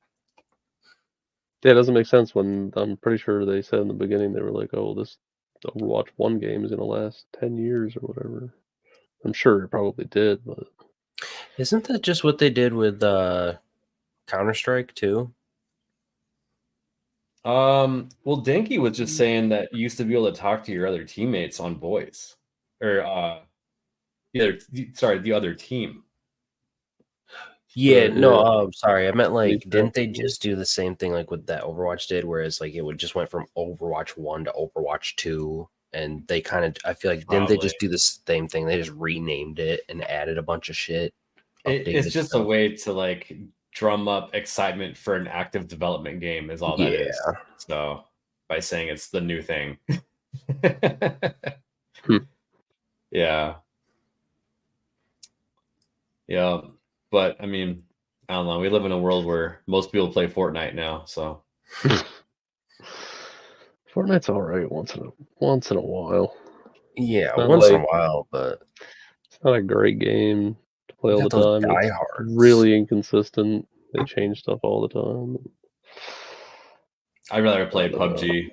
Yeah, it doesn't make sense when I'm pretty sure they said in the beginning they were like, "Oh, this Overwatch 1 game is gonna last 10 years or whatever." I'm sure it probably did, but Isn't that just what they did with Counter-Strike too? Well, Denki was just saying that you used to be able to talk to your other teammates on voice, or the other team. Yeah, But, no, yeah. sorry, I meant like, These didn't they guys- just do the same thing like what that Overwatch did, whereas like it would just went from Overwatch 1 to Overwatch 2, and they kind of, I feel like, didn't they just do the same thing? They just renamed it and added a bunch of shit, It's updated just a stuff. way to like drum up excitement for an active development game is all that is. Yeah. So by saying it's the new thing. Hmm. Yeah. Yeah. But I mean, I don't know. We live in a world where most people play Fortnite now, so Fortnite's all right once in a while. Yeah, Not once in a like- while, but It's not a great game to play you all the got those time. It's diehards. really inconsistent. They change stuff all the time. I'd rather play But, PUBG.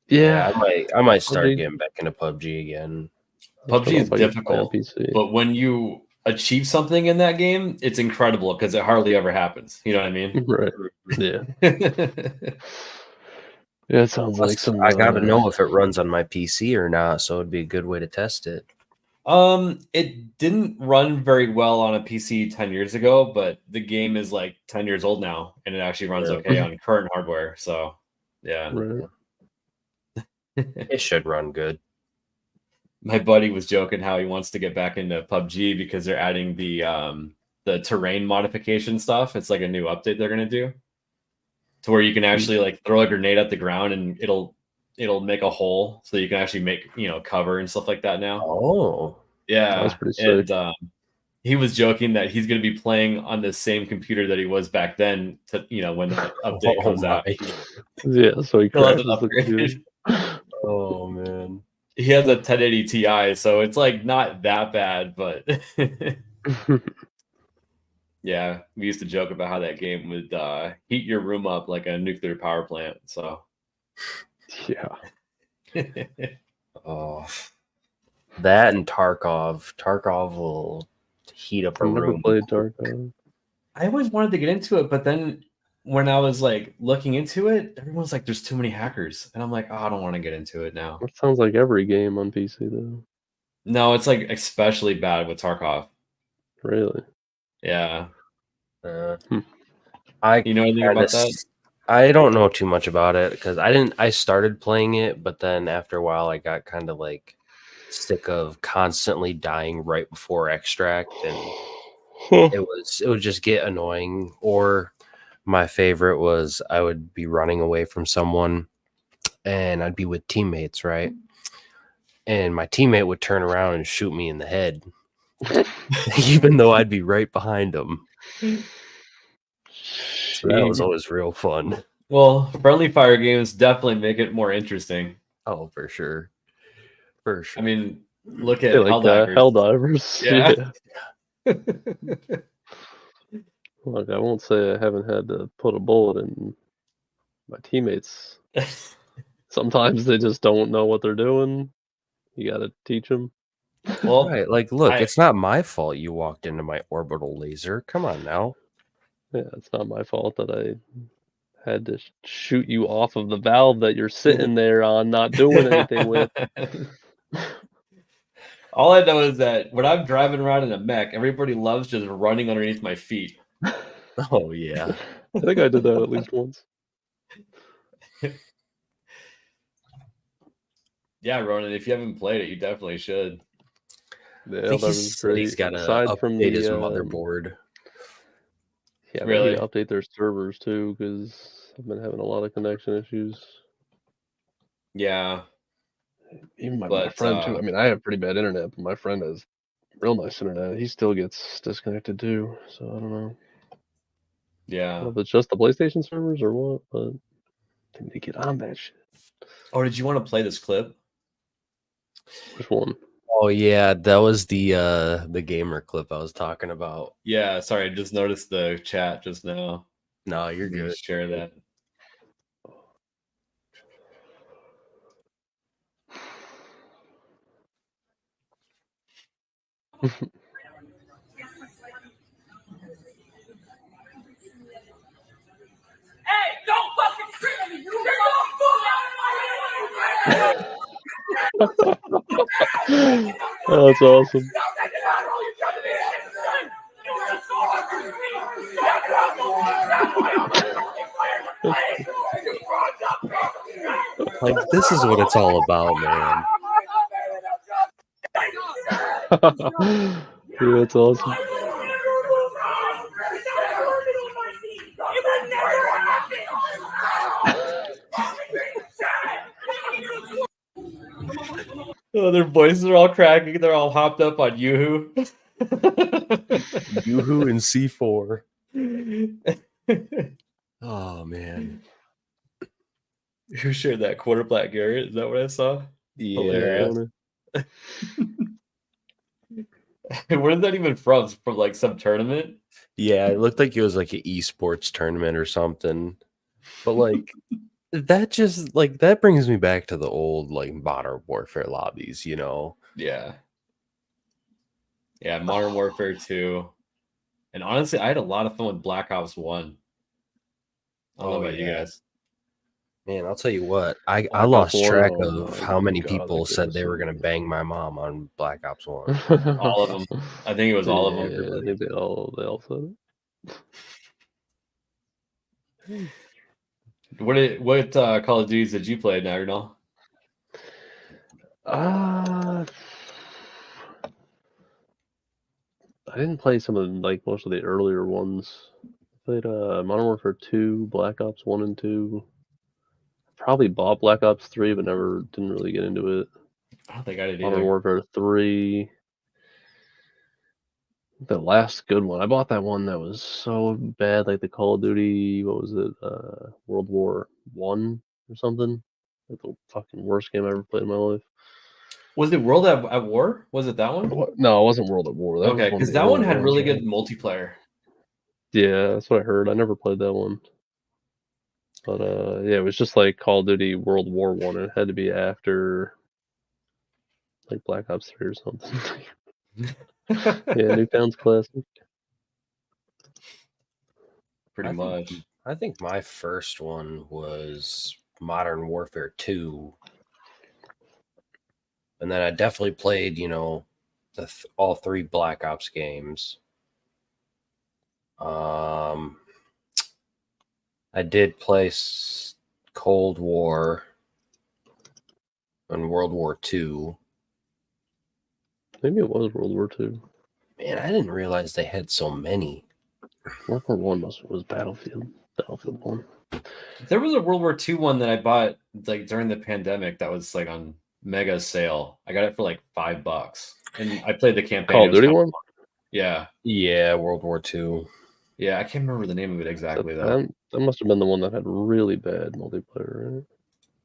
Yeah, I might start PUBG. getting back into PUBG again. I just PUBG don't know is if I can play on difficult, PC. but when you achieve something in that game, it's incredible because it hardly ever happens. You know what I mean? Right. Yeah. Yeah, it sounds like some. I gotta know if it runs on my PC or not, so it'd be a good way to test it. It didn't run very well on a PC 10 years ago, but the game is like 10 years old now, and it actually runs Yeah. okay on current hardware. So, yeah. Right. It should run good. My buddy was joking how he wants to get back into PUBG because they're adding the terrain modification stuff. It's like a new update they're gonna do to where you can actually like throw a grenade at the ground and it'll make a hole so you can actually make cover and stuff like that now. Oh, Yeah, That's pretty and sick. he was joking that he's going to be playing on the same computer that he was back then to when that update comes out. Yeah, so he He'll have crashes it the computer. upgraded. Oh man. He has a 1080 Ti, so it's like not that bad, but yeah, we used to joke about how that game would heat your room up like a nuclear power plant. So Yeah. Oh, that and Tarkov. Tarkov will heat up a I've never room. played Tarkov. I always wanted to get into it, but then when I was like looking into it, everyone's like, "There's too many hackers," and I'm like, "Oh, I don't want to get into it now." That sounds like every game on PC though. No, it's like especially bad with Tarkov. Really? Yeah, I you know anything kinda about that? I don't know too much about it because I started playing it, but then after a while I got kind of like sick of constantly dying right before extract, and it would just get annoying. Or my favorite was I would be running away from someone and I'd be with teammates, right? And my teammate would turn around and shoot me in the head, even though I'd be right behind him. So that was always real fun. Well, friendly fire games definitely make it more interesting. Oh, for sure. For sure. I mean, look at Yeah, like Helldivers. Helldivers. Yeah. Look, I won't say I haven't had to put a bullet in my teammates. Sometimes they just don't know what they're doing. You got to teach them. Well, right, like, look, it's not my fault you walked into my orbital laser. Come on now. Yeah, it's not my fault that I had to shoot you off of the valve that you're sitting there on, not doing anything with. All I know is that when I'm driving around in a mech, everybody loves just running underneath my feet. Oh yeah. I think I did that at least once. Yeah, Ronan, if you haven't played it, you definitely should. Yeah, I think that he was said he's great. got to Aside from update his the motherboard. yeah, they Really? need to update their servers too, because I've been having a lot of connection issues. Yeah. Even my But, friend too. I mean, I have pretty bad internet, but my friend has real nice internet. He still gets disconnected too. So I don't know. I Yeah. don't know if it's just the PlayStation servers or what, but they need to get on that shit. Oh, did you want to play this clip? Which one? Oh yeah, that was the gamer clip I was talking about. Yeah, sorry, I just noticed the chat just now. No, you're Let me good. share that. Hey, don't fucking scream at me! You get the fuck Oh, that's awesome. Like this is what it's all about, man. Yeah, that's awesome. Oh, their voices are all cracking. They're all hopped up on Yoo-hoo. Yoo-hoo and C4. Oh man. Who shared that? Quarter Black Garrett? Is that what I saw? Hilarious. Where is that even from? From like some tournament? Yeah, it looked like it was like an esports tournament or something. But like that just like that brings me back to the old like Modern Warfare lobbies, you know. Yeah. Yeah, Modern Warfare 2. And honestly, I had a lot of fun with Black Ops 1. I don't know about you guys. Man, I'll tell you what, I Black Ops lost 1, track oh of my how many God, people that game said was they so were gonna good. bang my mom on Black Ops 1. All of them. I think it was all of them. Yeah, I think they all said it. What Call of Duties did you play now, or no? I didn't play some of like most of the earlier ones. I played Modern Warfare 2, Black Ops 1 and 2. Probably bought Black Ops 3, but never didn't really get into it. I don't think I did Modern either. Warfare 3. The last good one. I bought that one that was so bad, like the Call of Duty, what was it? World War One or something. Like the fucking worst game I ever played in my life. Was it World at War? Was it that one? No, it wasn't World at War. That was Okay, one of because the that one early had ones, really right? good multiplayer. Yeah, that's what I heard. I never played that one. But yeah, it was just like Call of Duty World War One. It had to be after like Black Ops 3 or something. Yeah, Newfound's classic. Pretty much. I think my first one was Modern Warfare 2. And then I definitely played, you know, all three Black Ops games. I did play Cold War and World War II. Maybe it was World War Two. Man, I didn't realize they had so many. World War One was Battlefield. Battlefield 1. There was a World War II one that I bought like during the pandemic that was like on mega sale. I got it for like $5, and I played the campaign. Call of Duty one? Yeah. Yeah, World War II. Yeah, I can't remember the name of it exactly though. That must have been the one that had really bad multiplayer, right?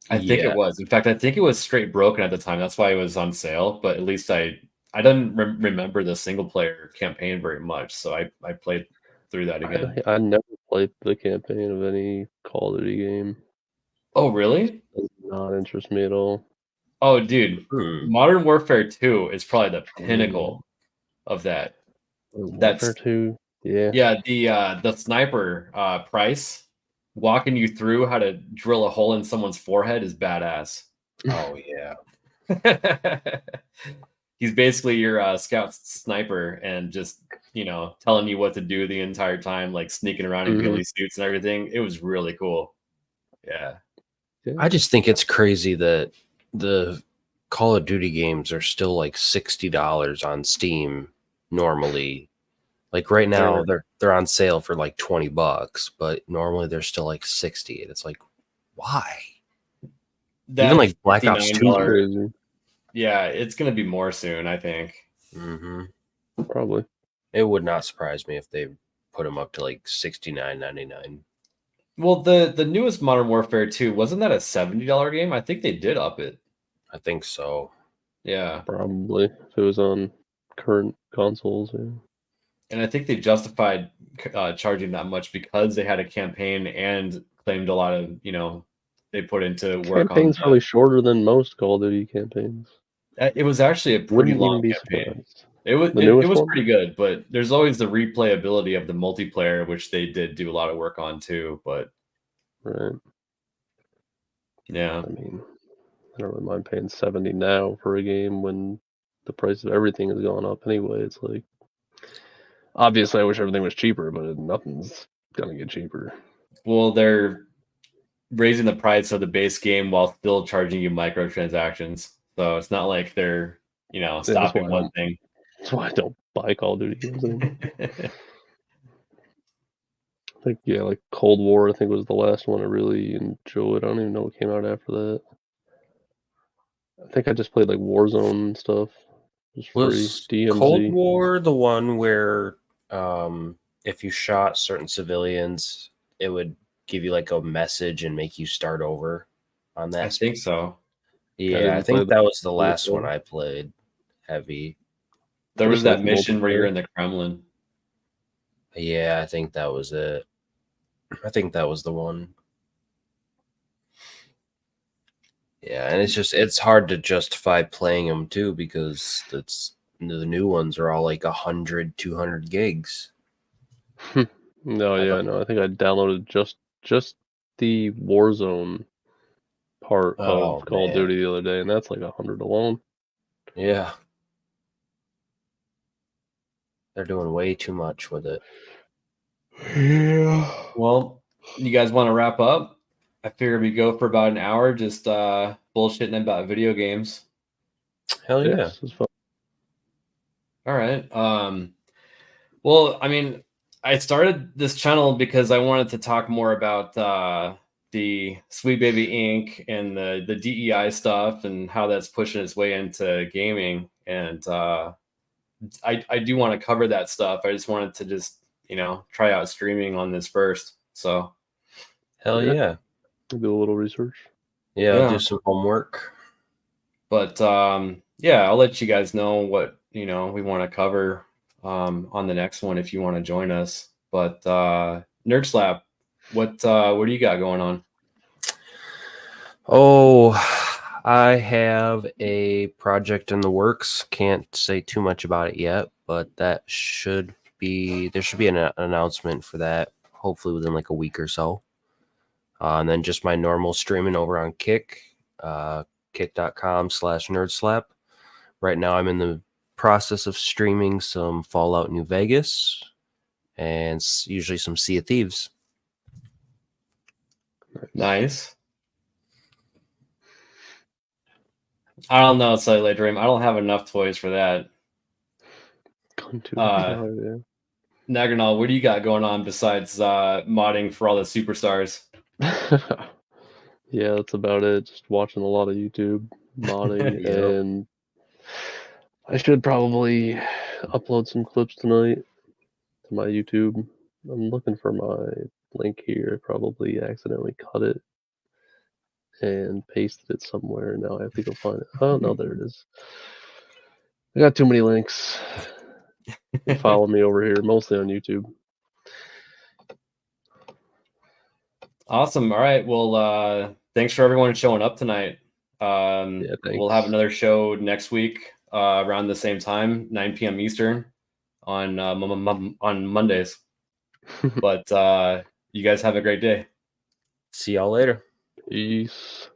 I think it was. In fact, I think it was straight broken at the time. That's why it was on sale. But at least I didn't remember the single player campaign very much, so I played through that again. I never played the campaign of any Call of Duty game. Oh, really? It does not interest me at all. Oh, dude, Modern Warfare 2 is probably the pinnacle of that. Warfare 2, yeah. Yeah, the sniper Price walking you through how to drill a hole in someone's forehead is badass. Oh yeah. he's basically your scout sniper and just telling you what to do the entire time, like sneaking around in ghillie suits and everything. It was really cool. Yeah. I just think it's crazy that the Call of Duty games are still like $60 on Steam normally. Like right now they're on sale for like $20, but normally they're still like 60. And it's like, why? Even like Black Ops 2. Crazy. Yeah, it's gonna be more soon, I think. Probably. It would not surprise me if they put them up to like $69.99. Well, the newest Modern Warfare 2, wasn't that a $70 game? I think they did up it. I think so. Yeah. Probably. If it was on current consoles, yeah. And I think they justified charging that much because they had a campaign and claimed a lot of, they put into work Campaign's on probably shorter than most Call of Duty campaigns. it was actually a pretty Wouldn't long even be campaign. surprised. It was The newest it was one? pretty good, but there's always the replayability of the multiplayer, which they did do a lot of work on too. But Right. yeah, I mean, I don't really mind paying $70 now for a game when the price of everything has gone up anyway. It's like, obviously, I wish everything was cheaper, but nothing's gonna get cheaper. well, they're raising the price of the base game while still charging you microtransactions. So it's not like they're stopping one thing. That's why I don't buy Call of Duty games anymore. I think, like Cold War, I think was the last one I really enjoyed. I don't even know what came out after that. I think I just played like Warzone and stuff. Just Was free. DMZ. Cold War the one where if you shot certain civilians, it would give you like a message and make you start over on that? I think so. Yeah, I think that was the last one I played heavy. There was that mission where you're in the Kremlin. Yeah, I think that was it. I think that was the one. Yeah, and it's hard to justify playing them too because the new ones are all like 100, 200 gigs. No, yeah, no. I think I downloaded just the Warzone part of Call of Duty the other day, and that's like 100 alone. Yeah. They're doing way too much with it. Yeah. Well, you guys want to wrap up? I figured we go for about an hour just bullshitting about video games. Hell yeah. This is fun. All right. Well, I mean, I started this channel because I wanted to talk more about the Sweet Baby Inc. and the DEI stuff and how that's pushing its way into gaming. And I do want to cover that stuff. I just wanted to just, try out streaming on this first. So hell yeah. Do a little research. Yeah, I'll do some homework. But yeah, I'll let you guys know what we want to cover on the next one if you want to join us. But Nerd Slap, what do you got going on? Oh, I have a project in the works. Can't say too much about it yet, but there should be an announcement for that hopefully within like a week or so. And then just my normal streaming over on Kick, kick.com/nerdslap. Right now I'm in the process of streaming some Fallout New Vegas and usually some Sea of Thieves. Nice. I don't know, Cellular Dream. I don't have enough toys for that. Naganal, what do you got going on besides modding for all the superstars? Yeah, that's about it. Just watching a lot of YouTube modding, and I should probably upload some clips tonight to my YouTube. I'm looking for my link here. I probably accidentally cut it and pasted it somewhere. Now I have to go find it. Oh no, there it is. I got too many links. Follow me over here, mostly on YouTube. Awesome. All right. Well, thanks for everyone showing up tonight. We'll have another show next week around the same time, 9 p.m. Eastern on Mondays. But you guys have a great day. See y'all later. Peace.